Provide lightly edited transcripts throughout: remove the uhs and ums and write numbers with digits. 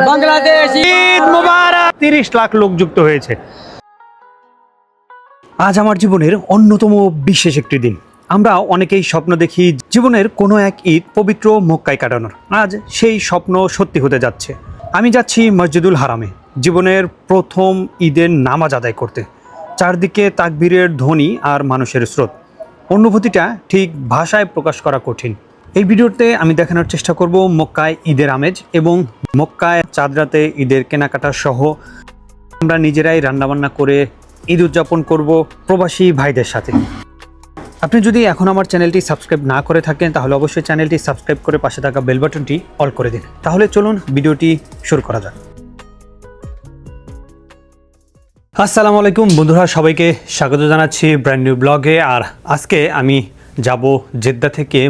বাংলাদেশ ঈদ মুবারক। 30 লাখ লোক যুক্ত হয়েছে। আজ আমার জীবনের অন্যতম বিশেষ একটি দিন। আমরা অনেকেই স্বপ্ন দেখি জীবনের কোনো এক ঈদ পবিত্র মক্কায় কাটানোর। আজ সেই স্বপ্ন সত্যি হতে যাচ্ছে। আমি যাচ্ছি মসজিদুল হারামে জীবনের প্রথম ঈদের নামাজ আদায় করতে। চারদিকে তাকবীরের ধ্বনি আর মানুষের স্রোত। অনুভূতিটা ঠিক ভাষায় প্রকাশ করা কঠিন। এই ভিডিওতে আমি দেখানোর চেষ্টা করব মক্কায় ঈদের আমেজ এবং মক্কায় চাঁদ রাতে ঈদের কেনাকাটা সহ আমরা নিজেরাই রান্নাবান্না করে ঈদ উদযাপন করব প্রবাসী ভাইদের সাথে। আপনি যদি এখন আমার চ্যানেলটি সাবস্ক্রাইব না করে থাকেন তাহলে অবশ্যই চ্যানেলটি সাবস্ক্রাইব করে পাশে থাকা বেল বাটনটি অল করে দিন। তাহলে চলুন ভিডিওটি শুরু করা যাক। আসসালামু আলাইকুম বন্ধুরা, সবাইকে স্বাগত জানাচ্ছি ব্র্যান্ড নিউ ব্লগে। আর আজকে আমি যাব জেদ্দা থেকে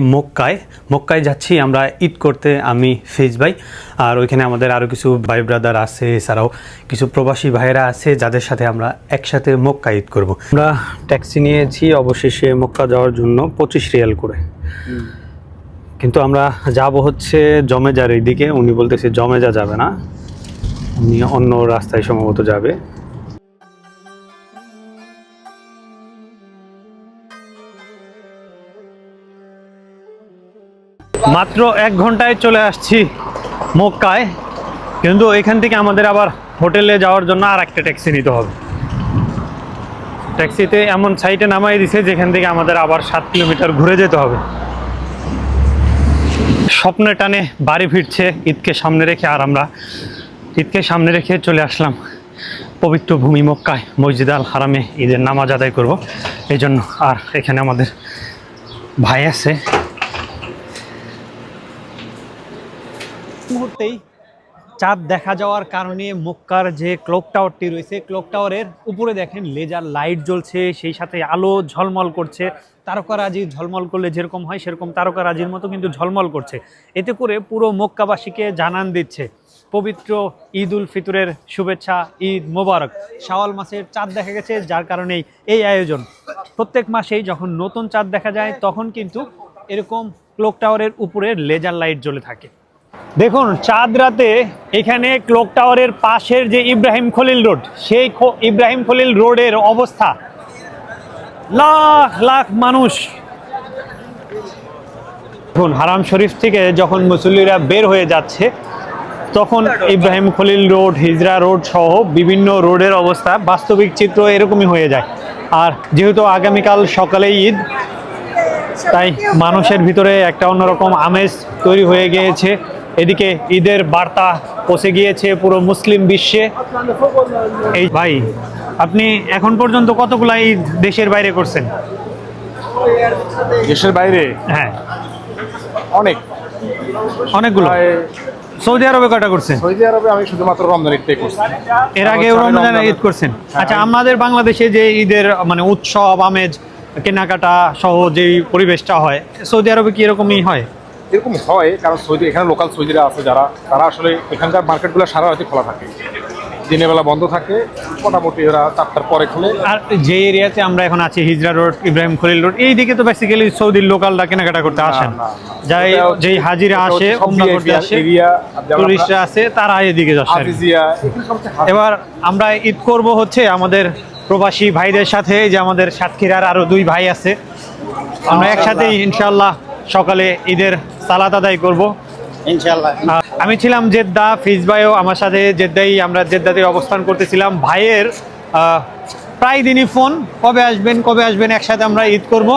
মক্কায় যাচ্ছি আমরা ঈদ করতে, আমি ফেজ ভাই আর ওইখানে আমাদের আরও কিছু ভাই ব্রাদার আছে, এছাড়াও কিছু প্রবাসী ভাইয়েরা আছে যাদের সাথে আমরা একসাথে মক্কা ঈদ করব। আমরা ট্যাক্সি নিয়েছি অবশেষে মক্কা যাওয়ার জন্য 25 রিয়াল করে, কিন্তু আমরা যাব হচ্ছে জমেজার এইদিকে। উনি বলতেছে জমেজা যাবে না, উনি অন্য রাস্তায় সম্ভবত যাবে। মাত্র 1 ঘন্টায় চলে আসছি মক্কায়, কিন্তু এখান থেকে আমাদের আবার হোটেলে যাওয়ার জন্য আর একটা ট্যাক্সি নিতে হবে। ট্যাক্সিতে এমন সাইটে নামাই দিছে যেখান থেকে আমাদের আবার 7 কিলোমিটার ঘুরে যেতে হবে। স্বপ্নের টানে বাড়ি ফিরছে ঈদকে সামনে রেখে, আর আমরা ঈদকে সামনে রেখে চলে আসলাম পবিত্র ভূমি মক্কায় মসজিদ আল হারামে ঈদের নামাজ আদায় করব এই জন্য। আর এখানে আমাদের ভাই আছে। মুহূর্তেই চাঁদ দেখা যাওয়ার কারণে মক্কার যে ক্লক টাওয়ারটি রয়েছে, ক্লক টাওয়ারের উপরে দেখেন লেজার লাইট জ্বলছে, সেই সাথে আলো ঝলমল করছে। তারকারাজি ঝলমল করলে যেরকম হয় সেরকম তারকারাজির মতো কিন্তু ঝলমল করছে। এতে করে পুরো মক্কাবাসীকে জানান দিচ্ছে পবিত্র ঈদ উল ফিতরের শুভেচ্ছা, ঈদ মোবারক। শাওয়াল মাসের চাঁদ দেখা গেছে, যার কারণেই এই আয়োজন। প্রত্যেক মাসেই যখন নতুন চাঁদ দেখা যায় তখন কিন্তু এরকম ক্লক টাওয়ারের উপরে লেজার লাইট জ্বলে থাকে। দেখুন চাঁদ রাতে এখানে ক্লক টাওয়ারের পাশের যে ইব্রাহিম খলিল রোড, সেই ইব্রাহিম খলিল রোডের অবস্থা, লাখ লাখ মানুষ। দেখুন হারাম শরীফ থেকে যখন মুসল্লিরা বের হয়ে যাচ্ছে তখন ইব্রাহিম খলিল রোড, হিজরা রোড সহ বিভিন্ন রোডের অবস্থা, বাস্তবিক চিত্র এরকমই হয়ে যায়। আর যেহেতু আগামীকাল সকালে ঈদ, তাই মানুষের ভিতরে একটা অন্যরকম আমেজ তৈরি হয়ে গিয়েছে। এদিকে ঈদের বার্তা পৌঁছে গিয়েছে পুরো মুসলিম বিশ্বে। এই ভাই, আপনি এখন পর্যন্ত কতগুলো ঈদ দেশের বাইরে করছেন? দেশের বাইরে? হ্যাঁ, অনেকগুলো। সৌদি আরবে কয়টা করছেন? সৌদি আরবে আমি শুধুমাত্র রমজান ঈদটাই করছি। এর আগে রমজান ঈদ করছেন? আচ্ছা, আমাদের বাংলাদেশে যে ঈদের মানে উৎসব আমেজ কেনাকাটা সহ যেই পরিবেশটা হয়, সৌদি আরবে কি এরকমই হয়? এরকম হয়, কারণ এখানে লোকাল সৌদিরা আছে যারা, তারা আসলে এখানকার মার্কেটগুলো সারা রাতে খোলা থাকে, দিনের বেলা বন্ধ থাকে, মোটামুটি ওরা 4টার পরে খুলে। আর যে এরিয়াতে আমরা এখন আছি, হিজরা রোড, ইব্রাহিম খলিল রোড, এই দিকে তো বেসিক্যালি সৌদির লোকালরা কেনাকাটা করতে আসেন। যাই যেই হাজিরা আসে, টুরিস্টরা আছে, তারা এদিকে যাচ্ছে। এবার আমরা ঈদ করব হচ্ছে আমাদের প্রবাসী ভাইদের সাথে, যে আমাদের সাতক্ষীরার আরো 2 ভাই আছে। আমরা একসাথেই ইনশাআল্লাহ সকালে ঈদের সালাত আদায় করব ইনশাআল্লাহ। আমি ছিলাম জেদ্দা, ফিজ ভাইও আমার সাথে জেদ্দাই, আমরা জেদ্দাতে অবস্থান করতেছিলাম। ভাইয়ের প্রায় দিনই ফোন, কবে আসবেন একসাথে আমরা ঈদ করব।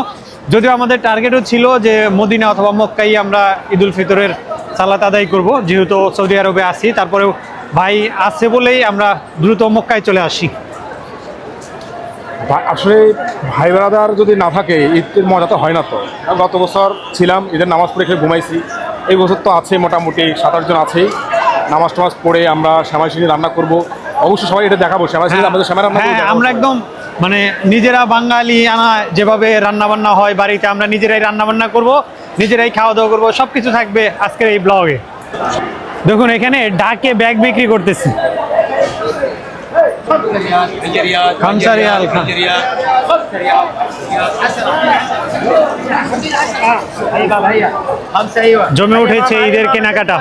যদিও আমাদের টার্গেটও ছিল যে মদিনা অথবা মক্কায় আমরা ঈদ উল ফিতরের সালাত আদায় করব, যেহেতু সৌদি আরবে আছি। তারপরেও ভাই আছে বলেই আমরা দ্রুত মক্কায় চলে আসি। আসলে ভাই ব্রাদার যদি না থাকে ঈদের মজা তো হয় না। তো গত বছর ছিলাম, ঈদের নামাজ পড়ে খেয়ে ঘুমাইছি। এই বছর তো আছে মোটামুটি 7-8 জন আছেই। নামাজ টামাজ পড়ে আমরা শ্যামাই সিনি রান্না করব। অবশ্যই সবাই এটা দেখাবো, শ্যামাই সিনি আমাদের শ্যামাই রান্না করব। আমরা একদম মানে নিজেরা বাঙালি আনা যেভাবে রান্নাবান্না হয় বাড়িতে, আমরা নিজেরাই রান্নাবান্না করব, নিজেরাই খাওয়া দাওয়া করবো, সব কিছু থাকবে আজকের এই ব্লগে। দেখুন এখানে ডাকে ব্যাগ বিক্রি করতেছি। জমে উঠেছে ঈদের কেনাকাটা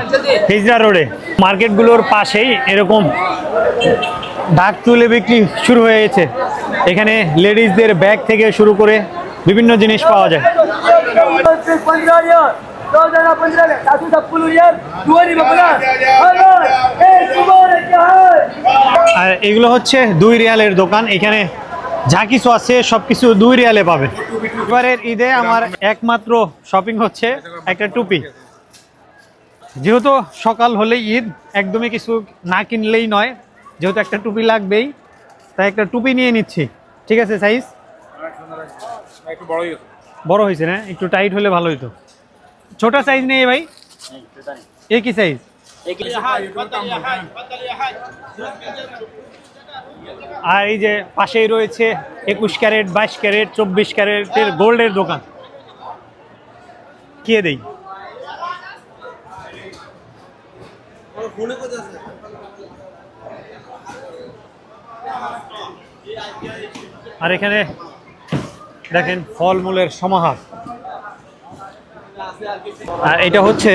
হিজরা রোডে। মার্কেটগুলোর পাশেই এরকম ঢাক তুলে বিক্রি শুরু হয়ে গেছে। এখানে লেডিসদের ব্যাগ থেকে শুরু করে বিভিন্ন জিনিস পাওয়া যায়। আর এগুলো হচ্ছে 2 রিয়ালের দোকান। এখানে যা কিছু আছে সবকিছু 2 রিয়ালে পাবেন। এবারের ঈদে আমার একমাত্র শপিং হচ্ছে একটা টুপি। যেহেতু সকাল হলে ঈদ, একদমই কিছু না কিনলেই নয়, যেহেতু একটা টুপি লাগবেই, তাই একটা টুপি নিয়ে নিচ্ছি। ঠিক আছে, সাইজ বড় হয়েছে না? একটু টাইট হলে ভালো হতো। ছোট সাইজ নেই ভাই? একই সাইজ। আর এই যে পাশেই রয়েছে 21 ক্যারেট, 22 ক্যারেট, 24 ক্যারেটের গোল্ডের দোকান। কে দেই? আর এখানে দেখেন ফলমূলের সমাহার। আর এটা হচ্ছে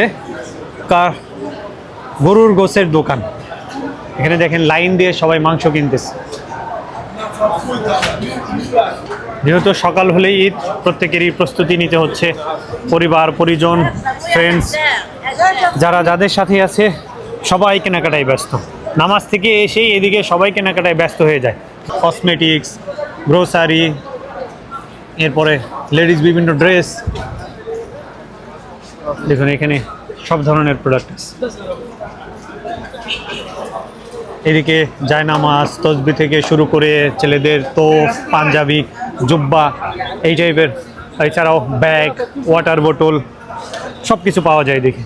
গরুর গোশের দোকান। এখানে দেখেন লাইন দিয়ে সবাই মাংস কিনতেছে। যেহেতু সকাল হলেই ঈদ, প্রত্যেকেরই প্রস্তুতি নিতে হচ্ছে। পরিবার, পরিজন, ফ্রেন্ডস, যারা যাদের সাথে আছে সবাই কেনাকাটায় ব্যস্ত। নামাজ থেকে এসেই এদিকে সবাই কেনাকাটায় ব্যস্ত হয়ে যায়। কসমেটিক্স, গ্রোসারি, এরপরে লেডিস বিভিন্ন ড্রেস। দেখুন এখানে সব ধরনের প্রোডাক্ট আছে। এদিকে জায়নামাজ, তসবি থেকে শুরু করে ছেলেদের তোপ, পাঞ্জাবি, জুব্বা, এই টাইপের, এছাড়াও ব্যাগ, ওয়াটার বোতল সব কিছু পাওয়া যায় দেখি।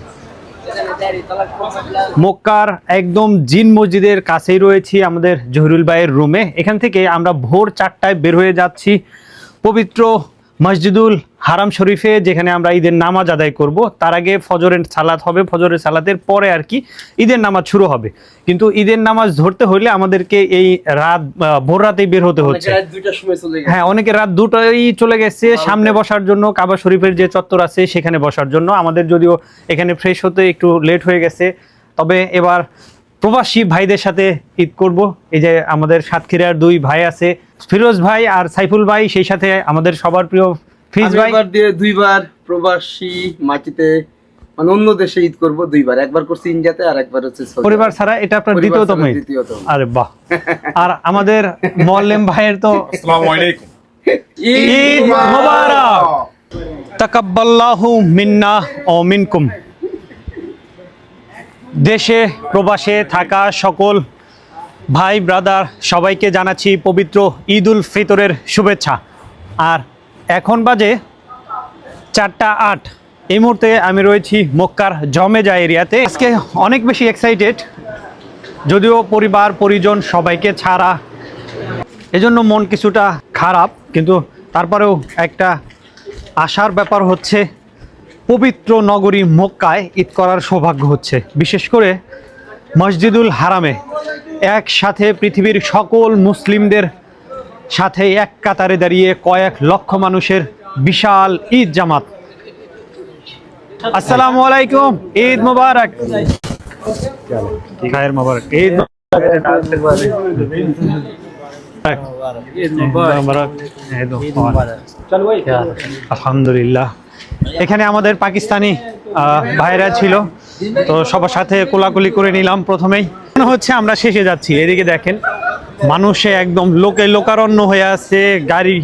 মক্কার একদম জিন মসজিদের কাছেই রয়েছি আমাদের জহিরুল ভাইয়ের রুমে। এখান থেকে আমরা ভোর 4টায় বের হয়ে যাচ্ছি পবিত্র মসজিদুল হারাম শরীফে, যেখানে আমরা ঈদের নামাজ আদায় করব। তার আগে ফজরের সালাত হবে, ফজরের সালাতের পরে আর কি ঈদের নামাজ শুরু হবে। কিন্তু ঈদের নামাজ ধরতে হলে আমাদেরকে এই রাত ভোর রাতেই বের হতে হচ্ছে। হ্যাঁ, অনেকে রাত 2টায় চলে গেছে সামনে বসার জন্য, কাবা শরীফের যে চত্বর আছে সেখানে বসার জন্য। আমাদের যদিও এখানে ফ্রেশ হতে একটু লেট হয়ে গেছে, তবে এবার প্রবাসী ভাইদের সাথে ঈদ করব। এই যে আমাদের সাতক্ষীরার 2 ভাই আছে, ফিরোজ ভাই আর সাইফুল ভাই, সেই সাথে আমাদের সবার প্রিয় ফিজ ভাই। এবার দিয়ে 2বার প্রবাসী মাটিতে, মানে অন্য দেশে ঈদ করব 2বার। একবার করছি ইন্ডিয়াতে আর একবার হচ্ছে সৌদি। পরিবার ছাড়া এটা আপনার দ্বিতীয়তম ঈদ। আরে বাহ। আর আমাদের মোয়াল্লেম ভাইয়ের তো আসসালামু আলাইকুম, ঈদ মোবারক। তাকাব্বালাহু মিন্না ও মিনকুম। দেশে প্রবাসে থাকা সকল ভাই ব্রাদার সবাইকে জানাচ্ছি পবিত্র ঈদ উল ফিতরের শুভেচ্ছা। আর এখন বাজে 4টা 8। এই মুহূর্তে আমি রয়েছি মক্কার জমেজা এরিয়াতে। আজকে অনেক বেশি এক্সাইটেড, যদিও পরিবার পরিজন সবাইকে ছাড়া, এজন্য মন কিছুটা খারাপ, কিন্তু তারপরেও একটা আশার ব্যাপার হচ্ছে পবিত্র নগরী মক্কায় ঈদ করার সৌভাগ্য হচ্ছে। বিশেষ করে মসজিদুল হারামে একসাথে পৃথিবীর সকল মুসলিমদের সাথে এক কাতারে দাঁড়িয়ে কয়েক লক্ষ মানুষের বিশাল ঈদ জামাত। আসসালামু আলাইকুম, ঈদ মোবারক। খায়ের মোবারক, ঈদ আলহামদুলিল্লাহ। এখানে আমাদের পাকিস্তানি ভাইরা ছিল, তো সবার সাথে কোলাকুলি করে নিলাম। প্রথমেই হচ্ছে আমরা শেষে যাচ্ছি। এদিকে দেখেন মানুষে একদম লোকে লোকারণ্য হয়ে আছে, গাড়ি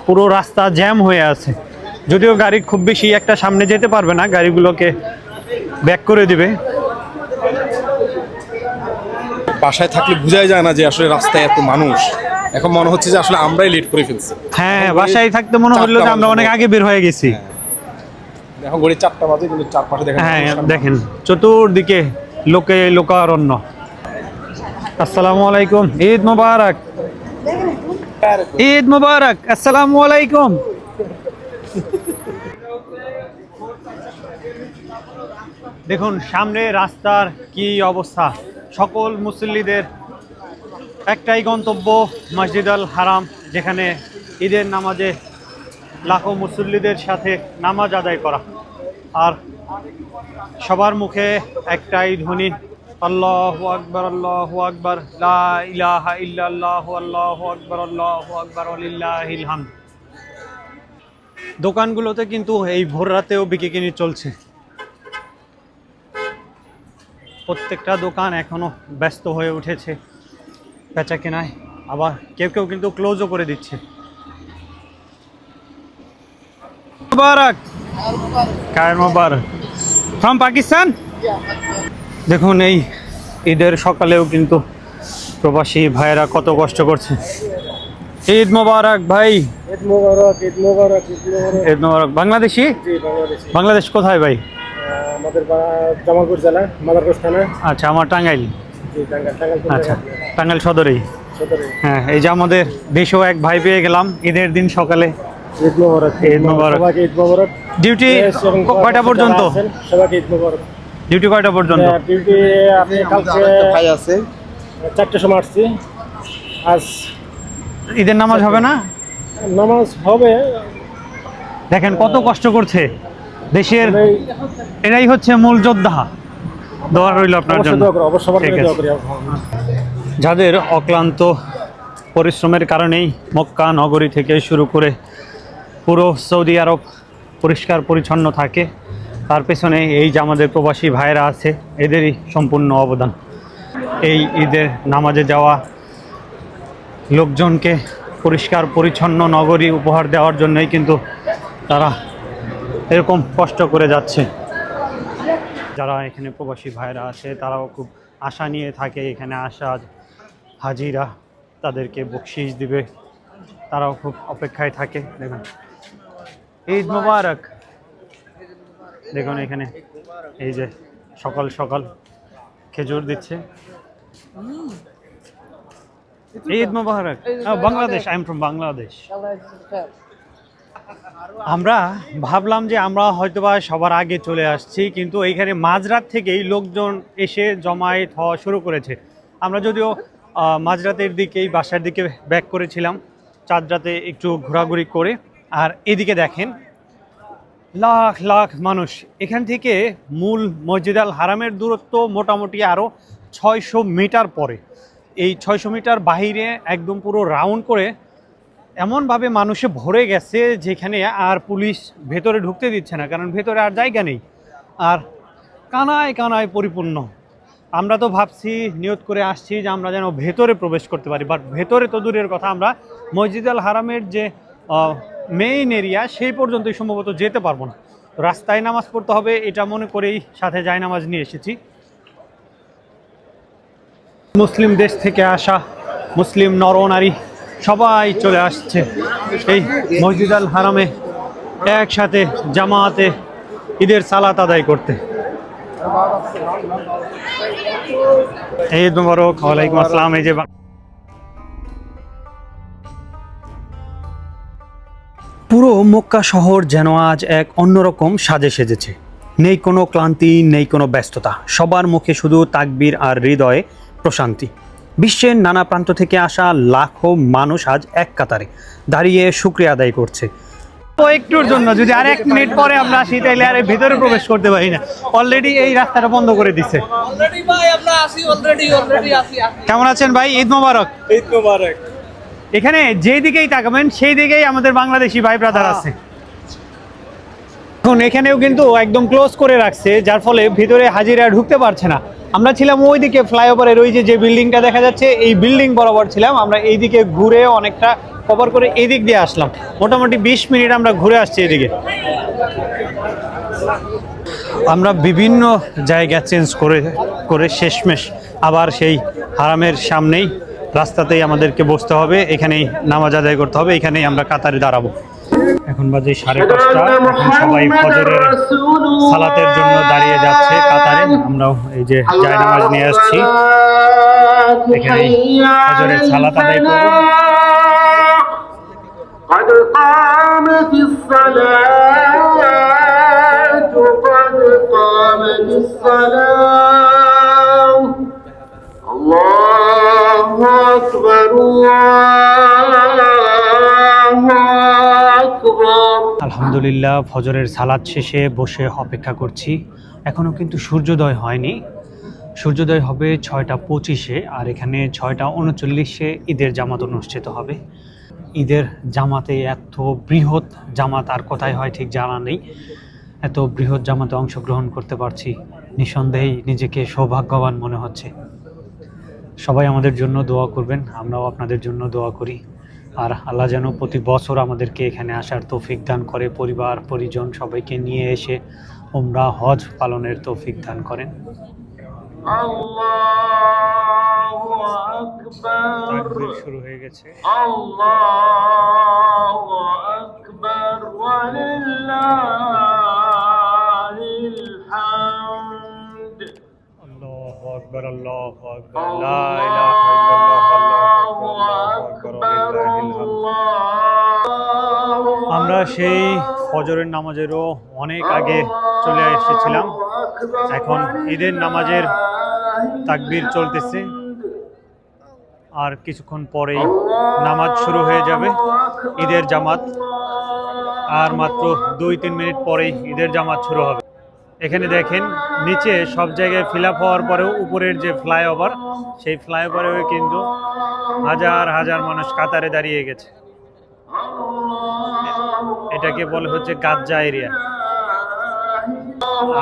পুরো রাস্তা জ্যাম হয়ে আছে। যদিও গাড়ি খুব বেশি একটা সামনে যেতে পারবে না, গাড়িগুলোকে ব্যাক করে দিবে। বাসায় থাকলে বোঝাই যায় না যে আসলে রাস্তায় এত মানুষ। এখন মনে হচ্ছে যে আসলে আমরাই লেট করে ফেলছি। হ্যাঁ, বাসায় থাকতে মনে হলো যে আমরা অনেক আগে বের হয়ে গেছি। এখন ঘড়ি 4টা বাজে, কিন্তু চারপাশে দেখেন। হ্যাঁ দেখেন চতুর্দিকে লোকে লোকারণ্য। আসসালামু আলাইকুম, ঈদ মোবারক। ঈদ মোবারক, আসসালামু আলাইকুম। দেখুন সামনে রাস্তার কি অবস্থা। সকল মুসল্লিদের একটাই গন্তব্য মসজিদুল হারাম, যেখানে ঈদের নামাজে লাখো মুসল্লিদের সাথে নামাজ আদায় করা, আর সবার মুখে একটাই ধ্বনি, আল্লাহু আকবার, আল্লাহু আকবার, লা ইলাহা ইল্লাল্লাহু, আল্লাহু আকবার, আল্লাহু আকবার, ওয়ালিল্লাহিল হামদ। দোকানগুলোতে কিন্তু এই ভোর রাতেও বিকিকিনি চলছে, প্রত্যেকটা দোকান এখনো ব্যস্ত হয়ে উঠেছে বেচা কেনায়, আবার কেউ কেউ কিন্তু ক্লোজও করে দিচ্ছে। মুবারক, কায়ের মুবারক, ফ্রম পাকিস্তান। দেখুন এই ঈদের সকালেও কিন্তু প্রবাসী ভাইয়েরা কত কষ্ট করছে। ঈদ মোবারক ভাই। ঈদ মোবারক, ঈদ মোবারক, ঈদ মোবারক। ঈদ মোবারক। বাংলাদেশি? জি, বাংলাদেশি। বাংলাদেশ কোথায় ভাই? আমাদের জামালপুর জেলা, মাদারগঞ্জ থানা। আচ্ছা, আমার টাঙ্গাইল। জি, টাঙ্গাইল। আচ্ছা, টাঙ্গাইল সদরেই। সদরে। হ্যাঁ, এই যে আমাদের দেশেও এক ভাই পেয়ে গেলাম ঈদের দিন সকালে। ঈদ মোবারক, ঈদ মোবারক। সবাইকে ঈদ মোবারক। ডিউটি কয়টা পর্যন্ত? সবাইকে ঈদ মোবারক। ডিউটি কয়টা পর্যন্ত? ডিউটি আপনি কালকে ভাই আছে 4টার সময় আসছি। আজ ঈদের নামাজ হবে না? নামাজ হবে। দেখেন কত কষ্ট করছে দেশের, এরাই হচ্ছে মূল যোদ্ধা। দোয়া রইল আপনার জন্য। ঠিক আছে। যাদের অক্লান্ত পরিশ্রমের কারণেই মক্কা নগরী থেকে শুরু করে পুরো সৌদি আরব পরিষ্কার পরিচ্ছন্ন থাকে, তার পেছনে এই যে আমাদের প্রবাসী ভাইরা আছে, এদেরই সম্পূর্ণ অবদান। এই ঈদের নামাজে যাওয়া লোকজনকে পরিষ্কার পরিচ্ছন্ন নগরী উপহার দেওয়ার জন্যই কিন্তু তারা এরকম কষ্ট করে যাচ্ছে। যারা এখানে প্রবাসী ভাইরা আছে তারাও খুব আশা নিয়ে থাকে এখানে আসা হাজিরা তাদেরকে বকশিশ দিবে, তারাও খুব অপেক্ষায় থাকে। দেখুন ঈদ মোবারক। দেখুন এখানে এই যে সকাল সকাল খেজুর দিচ্ছে। Eid Mubarak. Bangladesh, I am from Bangladesh. আমরা ভাবলাম যে আমরা হয়তোবা সবার আগে চলে আসছি, কিন্তু এইখানে মাঝরাত থেকেই লোকজন এসে জমায়েত হওয়া শুরু করেছে। আমরা যদিও মাঝরাতের দিকেই বাসার দিকে ব্যাক করেছিলাম, চাঁদ রাতে একটু ঘোরাঘুরি করে। আর এদিকে দেখেন লাখ লাখ মানুষ। এখান থেকে মূল মসজিদ আল হারামের দূরত্ব মোটামুটি আরও 600 মিটার পরে। এই 600 মিটার বাহিরে একদম পুরো রাউন্ড করে এমনভাবে মানুষে ভরে গেছে যেখানে আর পুলিশ ভেতরে ঢুকতে দিচ্ছে না, কারণ ভেতরে আর জায়গা নেই, আর কানায় কানায় পরিপূর্ণ। আমরা তো ভাবছি, নিয়ত করে আসছি যে আমরা যেন ভেতরে প্রবেশ করতে পারি, বাট ভেতরে তো দূরের কথা, আমরা মসজিদ আল হারামের যে মেইন এরিয়া সেই পর্যন্তই সম্ভবত যেতে পারবো না। রাস্তায় নামাজ পড়তে হবে এটা মনে করেই সাথে জায়নামাজ নিয়ে এসেছি। মুসলিম দেশ থেকে আসা মুসলিম নরনারী সবাই চলে আসছে এই মসজিদ আল হারামে একসাথে জামাতে ঈদের সালাত আদায় করতে। ঈদ মোবারক। ওয়ালাইকুম আসসালাম। এই যে পুরো মক্কা শহর যেন আজ এক অন্যরকম সাজে সেজেছে। নেই কোনো ক্লান্তি, নেই কোনো ব্যস্ততা, সবার মুখে শুধু তাকবীর আর হৃদয়ে প্রশান্তি। বিশ্বের নানা প্রান্ত থেকে আসা লাখো মানুষ আজ এক কাতারে দাঁড়িয়ে শুকরিয়া আদায় করছে। তো একটুর জন্য যদি আর 1 মিনিট পরে আমরা আসি তাইলে আর ভিতরে প্রবেশ করতে পারি না, অলরেডি এই রাস্তাটা বন্ধ করে দিচ্ছে। কেমন আছেন ভাই? ঈদ মোবারক। ঈদ মোবারক। এখানে যেই দিকেই তাকাবেন সেই দিকেই আমাদের বাংলাদেশি ভাই ব্রাদার আছে। এখন এখানেও কিন্তু একদম ক্লোজ করে রাখছে, যার ফলে ভিতরে হাজিরা ঢুকতে পারছে না। আমরা ছিলাম ওইদিকে ফ্লাইওভারের ওই যে বিল্ডিংটা দেখা যাচ্ছে, এই বিল্ডিং বরাবর ছিলাম। আমরা এইদিকে ঘুরে অনেকটা কভার করে এই দিক দিয়ে আসলাম। মোটামুটি 20 মিনিট আমরা ঘুরে আসছি এদিকে। আমরা বিভিন্ন জায়গা চেঞ্জ করে করে শেষমেশ আবার সেই হারামের সামনেই রাস্তাতেই আমাদেরকে বসতে হবে, এখানেই নামাজ আদায় করতে হবে, এখানেই আমরা কাতারে দাঁড়াবো। এখন বাজে 5:30। এখন সবাই ফজরের সালাতের জন্য দাঁড়িয়ে যাচ্ছে কাতারে। আমরাও এই যে জায়নামাজ নিয়ে আসছি, এখানেই ফজরের সালাত আদায় করব। قد قامت الصلاة قد قامت الصلاة الله أكبر الله أكبر আলহামদুলিল্লাহ ফজরের সালাত শেষে বসে অপেক্ষা করছি। এখনও কিন্তু সূর্যোদয় হয়নি। সূর্যোদয় হবে 6টা 25-এ, আর এখানে 6টা 39-এ ঈদের জামাত অনুষ্ঠিত হবে। ঈদের জামাতে এত বৃহৎ জামাত আর কোথায় হয় ঠিক জানা নেই। এত বৃহৎ জামাতে অংশগ্রহণ করতে পারছি, নিঃসন্দেহেই নিজেকে সৌভাগ্যবান মনে হচ্ছে। সবাই আমাদের জন্য দোয়া করবেন, আমরাও আপনাদের জন্য দোয়া করি। আর আল্লাহ যেন প্রতি বছর আমাদেরকে এখানে আসার তৌফিক দান করে, পরিবার পরিজন সবাইকে নিয়ে এসে উমরা হজ পালনের তৌফিক দান করেন। الله أكبر শুরু হয়ে গেছে। الله أكبر ولله الحمد আল্লাহু আকবার, আল্লাহু আকবার, লা ইলাহা ইল্লাল্লাহ, আল্লাহু আকবার, ওয়ালিল্লাহিল হামদ। আমরা সেই ফজরের নামাজেরও অনেক আগে চলে এসেছিলাম। এখন ঈদের নামাজের তাকবীর চলতেছে, আর কিছুক্ষণ পরেই নামাজ শুরু হয়ে যাবে। ঈদের জামাত আর মাত্র 2-3 মিনিট পরেই ঈদের জামাত শুরু হবে। এখানে দেখেন নিচে সব জায়গায় ফিল আপ হওয়ার পরেও উপরের যে ফ্লাইওভার, সেই ফ্লাইওভারেও কিন্তু হাজার হাজার মানুষ কাতারে দাঁড়িয়ে গেছে। এটাকে বলে হচ্ছে গাজ্জা এরিয়া।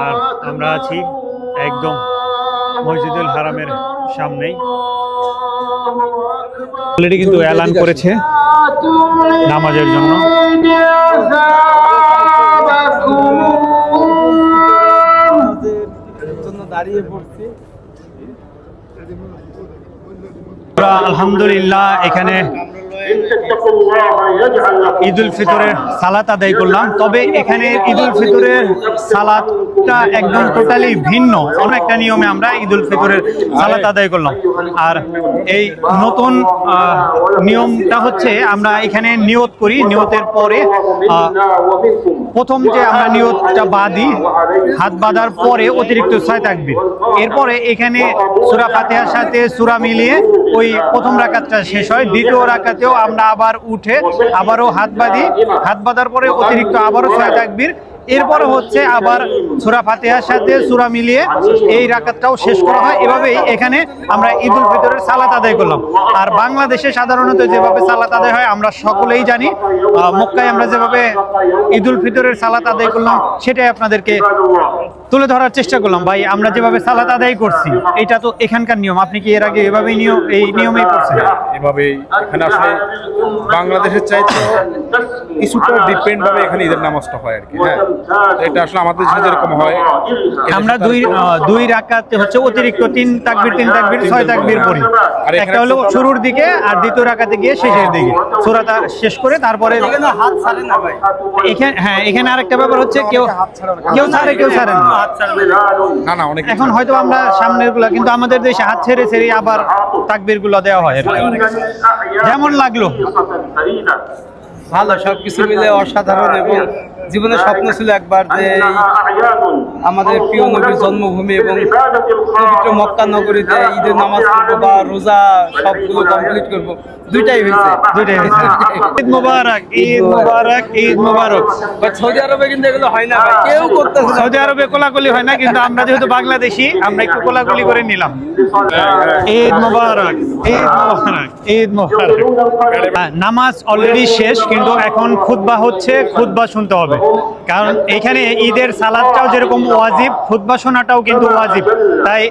আর আমরা আছি একদম মসজিদুল হারামের সামনেই। অলরেডি কিন্তু এলান করেছে নামাজের জন্য। দাঁড়িয়ে পড়ছি। আলহামদুলিল্লাহ এখানে ঈদুল ফিতরের সালাত আদায় করলাম। তবে এখানে ঈদুল ফিতরের সালাতটা একদম টোটালি ভিন্ন। অন্য একটা নিয়মে আমরা ঈদুল ফিতরের সালাত আদায় করলাম। আর এই নতুন নিয়মটা হচ্ছে আমরা এখানে নিয়ত করি। নিয়তের পরে প্রথম যে আমরা নিয়তটা বাঁধি, হাত বাঁধার পরে অতিরিক্ত 6 তাকবীর। এরপরে এখানে সূরা ফাতিহার সাথে সূরা মিলিয়ে ওই প্রথম রাকাতটা শেষ হয়। দ্বিতীয় রাকাতেও আমরা আবার উঠে আবারও হাত বাঁধি। হাত বাঁধার পরে অতিরিক্ত আবারও 6 তাকবীর। এরপরে হচ্ছে আবার সূরা ফাতিহার সাথে সূরা মিলিয়ে এই রাকাতটাও শেষ করা হয়। এভাবেই এখানে আমরা ঈদুল ফিতরের সালাত আদায় করলাম। আর বাংলাদেশে সাধারণত যেভাবে সালাত আদায় হয় আমরা সকলেই জানি। মক্কায় আমরা যেভাবে ঈদুল ফিতরের সালাত আদায় করলাম সেটাই আপনাদেরকে তুলে ধরার চেষ্টা করলাম। ভাই আমরা যেভাবে সালাত আদায় করছি এটা তো এখানকার নিয়ম। আপনি কি এর আগে এভাবেই এই নিয়মেই করছেন? এভাবেই এখানে আসলে বাংলাদেশের চাইতে কিছুটা ডিপেন্ড ভাবে এখানে ঈদের নামাজটা হয় আর কি। হ্যাঁ, এটা আসলে আমাদের দেশে যেরকম হয় আমরা দুই রাকাতে হচ্ছে অতিরিক্ত 3 তাকবীর 6 তাকবীর পড়ি। একটা হলো শুরুর দিকে আর দ্বিতীয় রাকাতে গিয়ে শেষের দিকে সূরাটা শেষ করে তারপরে হাত ছাড়ে না ভাই। এখানে আরেকটা ব্যাপার হচ্ছে কেউ ছাড়ে না। না অনেক এখন হয়তো আমরা সামনের গুলা, কিন্তু আমাদের দেশে হাত ছেড়ে আবার তাকবীর গুলো দেওয়া হয়। যেমন লাগলো ভালো, সবকিছু মিলে অসাধারণ। এবং জীবনের স্বপ্ন ছিল একবার যে আমাদের প্রিয় নবীর জন্মভূমি এবং পবিত্র মক্কা নগরীতে ঈদের নামাজ পড়বো বা রোজা সবগুলো কমপ্লিট করবো। দুইটাই হয়েছে। ঈদ মোবারক, ঈদ মোবারক, ঈদ মোবারক। সৌদি আরবে কিন্তু এগুলো হয় না ভাই, কেউ করতেছে না। সৌদি আরবে কোলাকুলি হয় না, কিন্তু আমরা যেহেতু বাংলাদেশি আমরা একটু কোলাকুলি করে নিলাম। ঈদ মোবারক, ঈদ মোবারক, ঈদ মোবারক। নামাজ অলরেডি শেষ, কিন্তু এখন খুতবা হচ্ছে। খুতবা শুনতে হবে, কারণ এখানে ঈদের সালাতটাও যেরকম ওয়াজিব, খুতবা শোনাটাও কিন্তু ওয়াজিব। তাই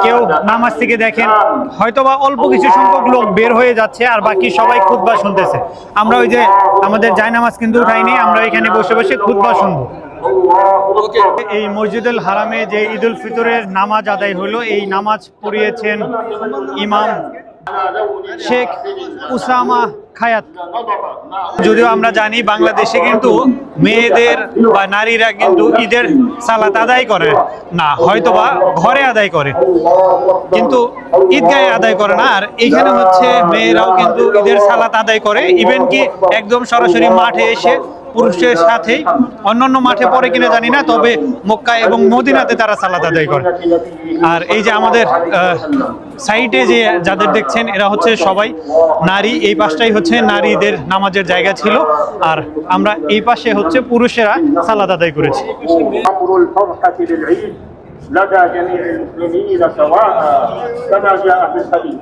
কেউ নামাজ থেকে দেখেন হয়তোবা অল্প কিছু সংখ্যক লোক বের হয়ে যাচ্ছে, আর বাকি সবাই খুতবা শুনতেছে। আমরা ওই যে আমাদের জায়নামাজ কিন্তু উঠাইনি, আমরা এখানে বসে বসে খুতবা শুনবো। এই মসজিদুল হারামে যে ঈদুল ফিতরের নামাজ আদায় হলো, এই নামাজ পড়িয়েছেন ইমাম শেখ উসামা খায়াত। যদিও আমরা জানি বাংলাদেশে কিন্তু মেয়েদের বা নারীরা কিন্তু ঈদের সালাত আদায় করে না, হয়তোবা ঘরে আদায় করে, কিন্তু ঈদগাহে আদায় করে না। আর এখানে হচ্ছে মেয়েরাও কিন্তু ঈদের সালাত আদায় করে, ইভেন কি একদম সরাসরি মাঠে এসে পুরুষের সাথেই অন্যান্য মাঠে পড়ে কিনা জানি না, তবে মক্কা এবং মদিনাতে তারা সালাত আদায় করে। আর এই যে আমাদের সাইডে যে যাদের দেখছেন এরা হচ্ছে সবাই নারী, এই পাশটাই হচ্ছে নারীদের নামাজের জায়গা ছিল, আর আমরা এই পাশে হচ্ছে পুরুষেরা সালাত আদায় করেছি। أمر الفرحة بالعيد لدى جميع المسلمين سواء كما جاء في الحديث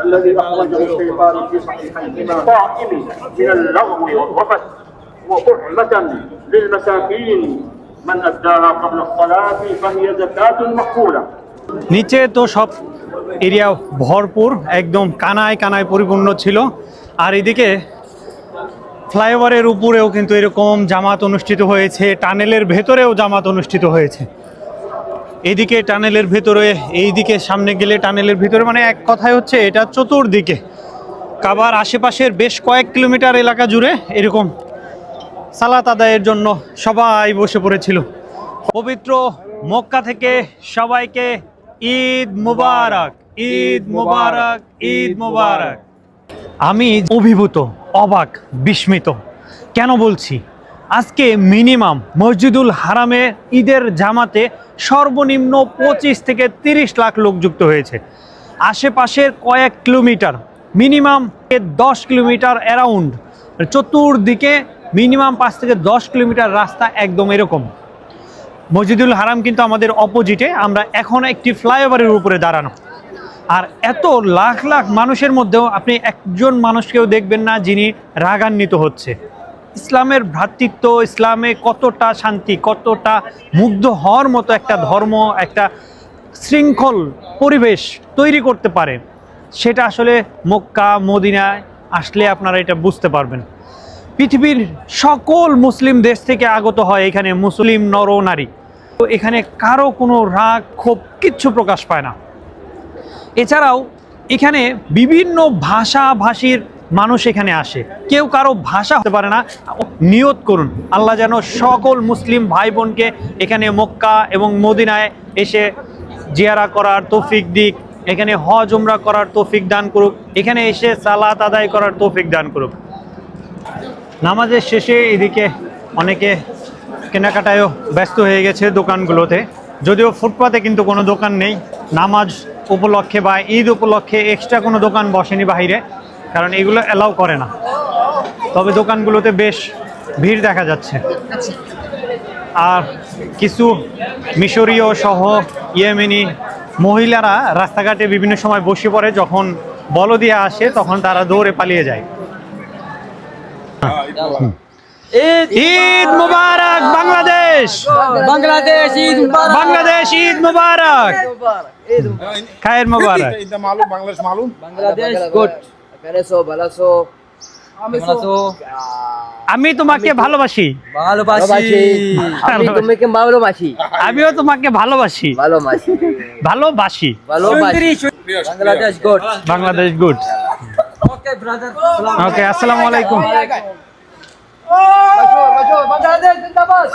الذي أخرجه الشيطان في صحيحيهما طائم من اللغو والرفث وطعمة للمساكين من أداها قبل الصلاة فهي زكاة مقبولة. নিচে তো সব এরিয়া ভরপুর, একদম কানায় কানায় পরিপূর্ণ ছিল। আর এদিকে ফ্লাইওভারের উপরেও কিন্তু এরকম জামাত অনুষ্ঠিত হয়েছে, টানেলের ভেতরেও জামাত অনুষ্ঠিত হয়েছে। এইদিকে টানেলের ভেতরে, এইদিকে সামনে গেলে টানেলের ভিতরে, মানে এক কথায় হচ্ছে এটা চতুর্দিকে কাবার আশেপাশের বেশ কয়েক কিলোমিটার এলাকা জুড়ে এরকম সালাত আদায়ের জন্য সবাই বসে পড়েছিল। পবিত্র মক্কা থেকে সবাইকে ঈদ মুবারক, ঈদ মুবারক, ঈদ মুবারক। আমি অভিভূত, অবাক, বিস্মিত। কেন বলছি? আজকে মিনিমাম মসজিদুল হারামে ঈদের জামাতে সর্বনিম্ন 25 থেকে 30 লাখ লোক যুক্ত হয়েছে। আশেপাশের কয়েক কিলোমিটার, মিনিমাম 10 কিলোমিটার অ্যারাউন্ড, চতুর্দিকে মিনিমাম 5 থেকে 10 কিলোমিটার রাস্তা একদম এরকম। মসজিদুল হারাম কিন্তু আমাদের অপোজিটে, আমরা এখন একটি ফ্লাইওভারের উপরে দাঁড়ানো। আর এত লাখ লাখ মানুষের মধ্যেও আপনি একজন মানুষকেও দেখবেন না যিনি রাগান্বিত হচ্ছে। ইসলামের ভ্রাতৃত্ব, ইসলামে কতটা শান্তি, কতটা মুগ্ধ হওয়ার মতো একটা ধর্ম, একটা শৃঙ্খল পরিবেশ তৈরি করতে পারে, সেটা আসলে মক্কা মদিনায় আসলে আপনারা এটা বুঝতে পারবেন। পৃথিবীর সকল মুসলিম দেশ থেকে আগত হয় এখানে মুসলিম নর নারী, তো এখানে কারো কোনো রাগ ক্ষোভ কিচ্ছু প্রকাশ পায় না। এছাড়াও এখানে বিভিন্ন ভাষাভাষীর মানুষ এখানে আসে, কেউ কারো ভাষা হতে পারে না। নিয়ত করুন আল্লাহ যেন সকল মুসলিম ভাই বোনকে এখানে মক্কা এবং মদিনায় এসে জিয়ারা করার তৌফিক দিক, এখানে হজ উমরা করার তৌফিক দান করুক, এখানে এসে সালাত আদায় করার তৌফিক দান করুক। নামাজের শেষে এদিকে অনেকে কেনাকাটায়ও ব্যস্ত হয়ে গেছে দোকানগুলোতে, যদিও ফুটপাতে কিন্তু কোনো দোকান নেই। নামাজ উপলক্ষে বা ঈদ উপলক্ষে এক্সট্রা কোনো দোকান বসেনি বাইরে, কারণ এগুলো অ্যালাউ করে না। তবে দোকানগুলোতে বেশ ভিড় দেখা যাচ্ছে। আর কিছু মিশরীয় সহ ইয়েমেনি মহিলারা রাস্তাঘাটে বিভিন্ন সময় বসে পড়ে, যখন বলদিয়া আসে তখন তারা দৌড়ে পালিয়ে যায়। ঈদ মুবারক বাংলাদেশ, বাংলাদেশ ঈদ মুবারক, বাংলাদেশ ঈদ মুবারক, খায়ের মুবারক। Inta malum, Bangladesh malum. Bangladesh good. আমি তোমাকে ভালোবাসি, ভালোবাসি। আমি তোমাকে ভালোবাসি, আমিও তোমাকে ভালোবাসি, ভালোবাসি, ভালোবাসি। Bangladesh good. Bangladesh good. Okay brother, okay, আসসালামু আলাইকুম। বাংলাদেশ জিন্দাবাদ।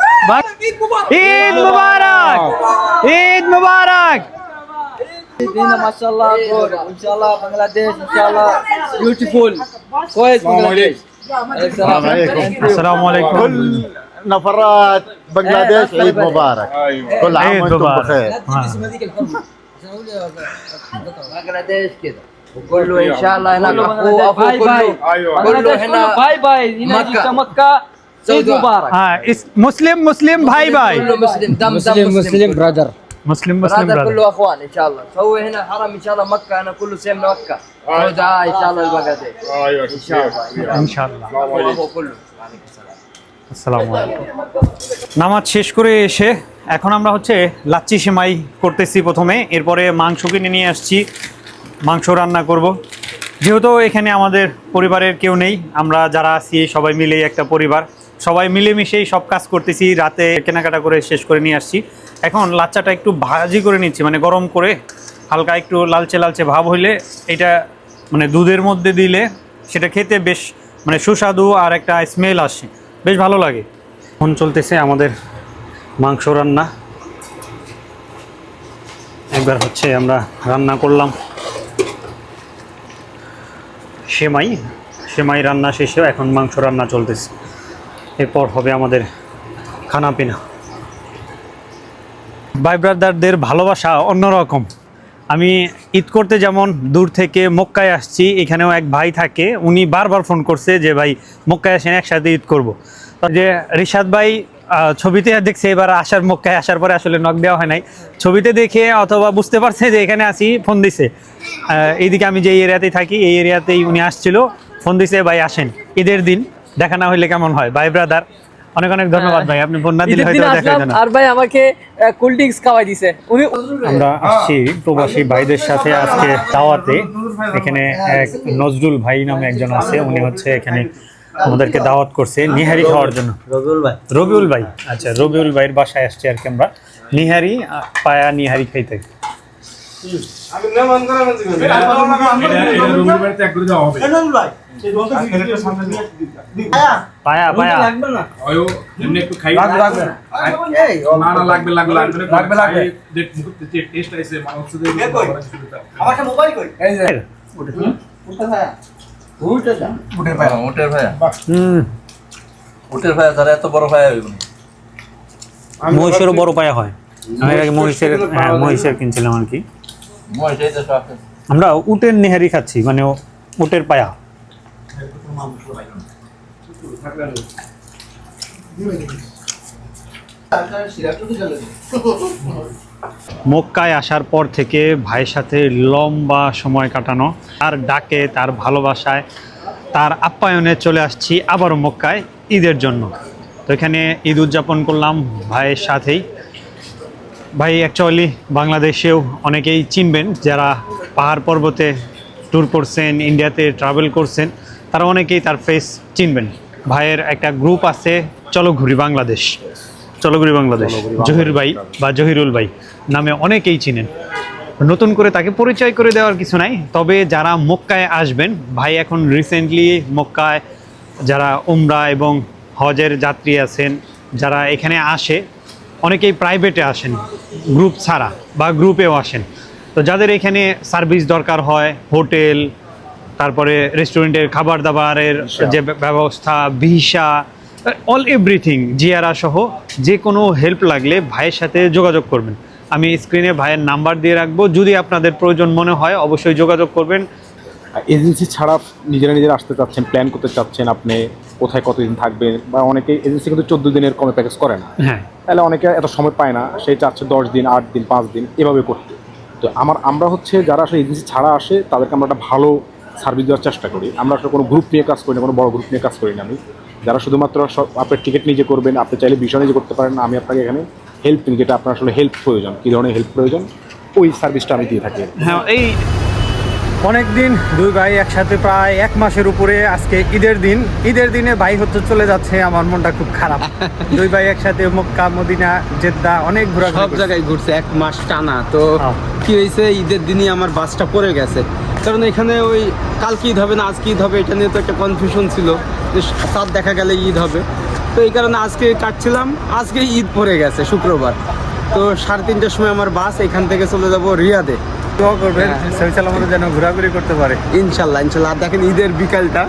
ঈদ মুবারক, ঈদ মুবারক। মাশাআল্লাহ গুড, ইনশাআল্লাহ বাংলাদেশ, ইনশাআল্লাহ বিউটিফুল। কোয়েস বাংলাদেশ। আসসালামু আলাইকুম। كل نفرات بنغلاديش عيد مبارك، كل عام عيد وانتم مبارك. بخير. বাংলাদেশ كده وكله ان شاء الله هناك اخو باي باي. ايوه كله Bangladesh هنا bye bye. মক্কা মক্কা ঈদ মুবারক। হ্যাঁ, মুসলিম মুসলিম ভাই ভাই, كله مسلم، دم مسلم ব্রাদার। মুসলিম মুসলিম برادر، ব্রাদার। كله اخوان ان شاء الله. سوي هنا حرم ان شاء الله مكه، انا كله سيمنا مكه. سوداء ان شاء الله البنغلاديش ايوه ان شاء الله. ইনশাআল্লাহ। اخو كله. وعليكم السلام. আসসালামু আলাইকুম। নামাজ শেষ করে এসে এখন আমরা হচ্ছে লাচ্ছি সেমাই করতেছি প্রথমে, এরপরে মাংস কিনে নিয়ে আসছি, মাংস রান্না করব। যেহেতু এখানে আমাদের পরিবারের কেউ নেই, আমরা যারা আছি সবাই মিলেই একটা পরিবার, সবাই মিলেমিশেই সব কাজ করতেছি। রাতে কেনাকাটা করে শেষ করে নিয়ে আসছি। এখন লাচ্চাটা একটু ভাজি করে নিচ্ছি, মানে গরম করে হালকা একটু লালচে লালচে ভাব হইলে এটা মানে দুধের মধ্যে দিলে সেটা খেতে বেশ মানে সুস্বাদু আর একটা স্মেল আসে, বেশ ভালো লাগে। এখন চলতেছে আমাদের মাংস রান্না। একবার হচ্ছে আমরা রান্না করলাম সেমাই, সেমাই রান্না শেষে এখন মাংস রান্না চলতেছে। এরপর হবে আমাদের খানা পিনা। ভাই ব্রাদারদের ভালোবাসা অন্যরকম। আমি ঈদ করতে যেমন দূর থেকে মক্কায় আসছি, এখানেও এক ভাই থাকে, উনি বারবার ফোন করছে যে ভাই মক্কায় আসেন, একসাথে ঈদ করবো। তো যে রিশাদ ভাই ছবিতে দেখছে, এবার মক্কায় আসার পরে আসলে নক দেওয়া হয় নাই, ছবিতে দেখে অথবা বুঝতে পারছে যে এখানে আসি, ফোন দিছে। এইদিকে আমি যে এরিয়াতেই থাকি, এই এরিয়াতেই উনি আসছিল, ফোন দিছে ভাই আসেন ঈদের দিন, দেখা না হইলে কেমন হয়। ভাই ব্রাদার অনেক অনেক ধন্যবাদ ভাই, আপনি ফোন না দিলে হয়তো দেখা যেত না। আর ভাই আমাকে কোল্ড ড্রিঙ্কস খাওয়াই দিছে উনি। আমরা আসছি প্রবাসী ভাইদের সাথে আজকে দাওয়াতে। এখানে এক নজরুল ভাই নামে একজন আছে, উনি হচ্ছে এখানে আমাদেরকে দাওয়াত করছে নিহারি খাওয়ার জন্য। রবিউল ভাই, আচ্ছা রবিউল ভাইয়ের বাসায় আসছে আর কি আমরা নিহারি, পায়া নিহারি খাইতে। পায়া পায়া মহিষেরও বড় পায়া হয়। আমি আগে মহিষের কিনছিলাম আর কি। আমরা উটের নেহারি খাচ্ছি, মানে উটের পায়া। মক্কায় আসার পর থেকে ভাইয়ের সাথে লম্বা সময় কাটানো, তার ডাকে, তার ভালোবাসায়, তার আপ্যায়নে চলে আসছি আবারও মক্কায় ঈদের জন্য। তো এখানে ঈদ উদযাপন করলাম ভাইয়ের সাথেই। ভাই অ্যাকচুয়ালি বাংলাদেশেও অনেকেই চিনবেন, যারা পাহাড় পর্বতে ট্যুর করছেন, ইন্ডিয়াতে ট্রাভেল করছেন, তারা অনেকেই তার ফেস চিনবেন। ভাইয়ের একটা গ্রুপ আছে চলো ঘুরি বাংলাদেশ, জহির ভাই বা জহিরুল ভাই নামে অনেকেই চিনেন। নতুন করে তাকে পরিচয় করে দেওয়ার কিছু নাই, তবে যারা মক্কায় আসবেন, ভাই এখন রিসেন্টলি মক্কায় যারা উমরা এবং হজের যাত্রী আছেন, যারা এখানে আসে, অনেকেই প্রাইভেটে আসেন, গ্রুপ ছাড়া বা গ্রুপেও আসেন। তো যাদের এখানে সার্ভিস দরকার হয়, হোটেল, তারপরে রেস্টুরেন্টের খাবার দাবারের যে ব্যবস্থা, ভিসা, অল এভরিথিং, জিয়ারা সহ যে কোনো হেল্প লাগলে ভাইয়ের সাথে যোগাযোগ করবেন। আমি স্ক্রিনে ভাইয়ের নাম্বার দিয়ে রাখবো, যদি আপনাদের প্রয়োজন মনে হয় অবশ্যই যোগাযোগ করবেন। এজেন্সি ছাড়া নিজেরা আসতে চাচ্ছেন, প্ল্যান করতে চাচ্ছেন, আপনি কোথায় কতদিন থাকবেন, বা অনেকে এজেন্সি কিন্তু 14 দিনের কমে প্যাকেজ করে না, হ্যাঁ, তাহলে অনেকে এত সময় পায় না, সেই চাচ্ছে 10 দিন, 8 দিন, 5 দিন এভাবে করতে। তো আমরা হচ্ছে যারা আসলে এজেন্সি ছাড়া আসে, তাদেরকে আমরা একটা ভালো সার্ভিস দেওয়ার চেষ্টা করি। আমরা আসলে কোনো গ্রুপ নিয়ে কাজ করি না, কোনো বড় গ্রুপ নিয়ে কাজ করি না। আমি যারা শুধুমাত্র আপনার টিকিট নিজে করবেন, আপনি চাইলে বিষয় নিজে করতে পারেন, আমি আপনাকে এখানে হেল্পিং, যেটা আপনার আসলে হেল্প প্রয়োজন, কী ধরনের হেল্প প্রয়োজন, ওই সার্ভিসটা আমি দিয়ে থাকি। হ্যাঁ, এই অনেক দিন দুই ভাই একসাথে প্রায় 1 মাসের উপরে। আজকে ঈদের দিনে ভাই হচ্ছে চলে যাচ্ছে, আমার মনটা খুব খারাপ। দুই ভাই একসাথে মক্কা, মদিনা, জেদ্দা অনেক ঘোরা, সব জায়গায় ঘুরছে 1 মাস টানা। তো কি হয়েছে, ঈদের দিনই আমার বাসটা পড়ে গেছে, কারণ এখানে ওই কালকে ঈদ হবে না আজকে ঈদ হবে, এটা নিয়ে তো একটা কনফিউশন ছিল যে সাত দেখা গেলে ঈদ হবে। তো এই কারণে আজকে কাটছিলাম, আজকে ঈদ পড়ে গেছে শুক্রবার। তো 3:30টার সময় আমার বাস, এখান থেকে চলে যাব রিয়াদে। দোয়া করবেন সৈয়দ আমাদের যেন ঘোরাঘুরি করতে পারে। ইনশাল্লাহ। আর দেখেন ঈদের বিকালটা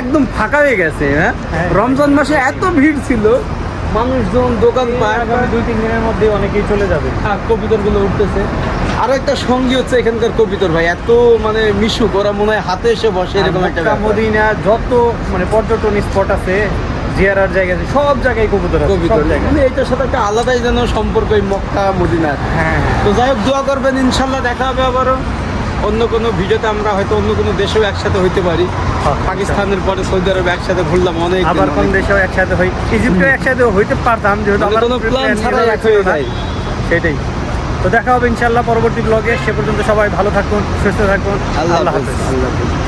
একদম ফাঁকা হয়ে গেছে। হ্যাঁ, রমজান মাসে এত ভিড় ছিল, মানুষজন, দোকান পায়, 2-3 দিনের মধ্যে অনেকেই চলে যাবে। কবিতরগুলো উঠতেছে। আরো একটা সঙ্গী হচ্ছে এখানকার কবিতর ভাই, এত মানে মিশুক, ওরা মনে হয় হাতে এসে বসে এরকম একটা ব্যাপার। মদিনা যত মানে পর্যটন স্পট আছে, জিয়ারার জায়গা আছে, সব জায়গায় কবুতর আছে, সব জায়গায়। মানে এইটার সাথে একটা আলাদাই যেন সম্পর্ক এই মক্কা মদিনার। হ্যাঁ, তো যাই হোক, দোয়া করবেন, ইনশাল্লাহ দেখা হবে আবারও অন্য কোনো ভিডিওতে। আমরা হয়তো অন্য কোনো দেশেও একসাথে হইতে পারি। পাকিস্তানের পরে সৌদি আরবে একসাথে ঘুরলাম অনেক, আবার কোন দেশেও একসাথে হই, ইজিপ্টেও একসাথে হইতে পারতাম, যেহেতু আমার কোনো প্ল্যান ছাড়াই এক হয়ে যায়। সেটাই। তো দেখা হবে ইনশাল্লাহ পরবর্তী ব্লগে। সে পর্যন্ত সবাই ভালো থাকুন, সুস্থ থাকুন। আল্লাহ হাফেজ।